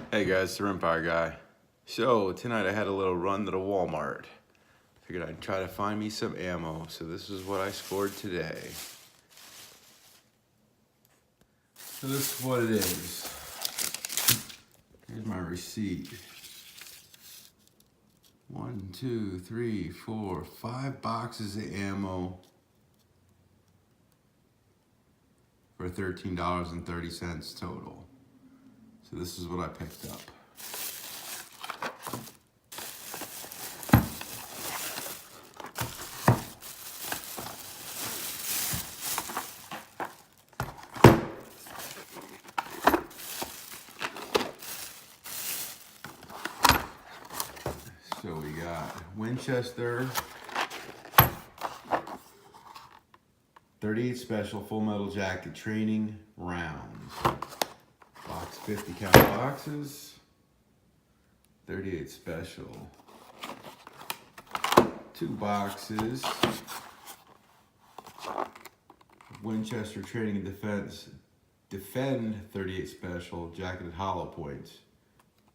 Hey guys, the Rimfire guy. So tonight I had a little run to the Walmart. Figured I'd try to find me some ammo. So this is what I scored today. So this is what it is. Here's my receipt. 1, 2, 3, 4, 5 boxes of ammo for $13.30 total. So this is what I picked up. So we got Winchester 38 Special Full Metal Jacket Training Rounds. Box 50 count boxes. 38 Special. 2 boxes. Winchester Training and Defense. Defend 38 Special Jacketed Hollow Points.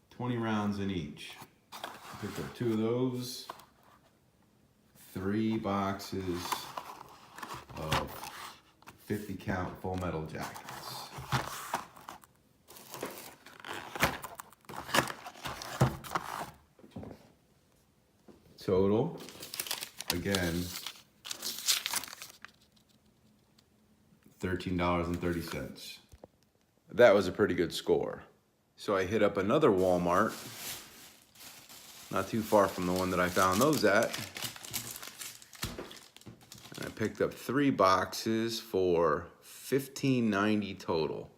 20 rounds in each. Picked up 2 of those. 3 boxes of 50 count full metal jackets. Total, again, $13.30. That was a pretty good score. So I hit up another Walmart, not too far from the one that I found those at. And I picked up 3 boxes for $15.90 total,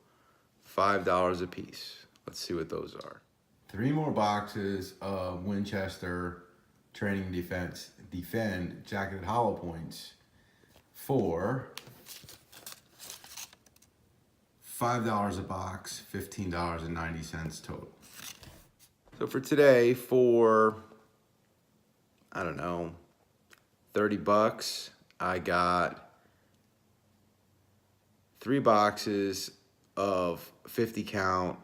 $5 a piece. Let's see what those are. 3 more boxes of Winchester Training Defend Jacketed Hollow Points for $5 a box, $15.90 total. So for today, for, I don't know, 30 bucks, I got 3 boxes of 50 count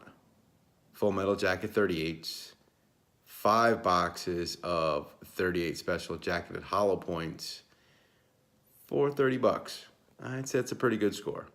Full Metal Jacket 38s, 5 boxes of 38 Special Jacketed Hollow Points for 30 bucks. I'd say it's a pretty good score.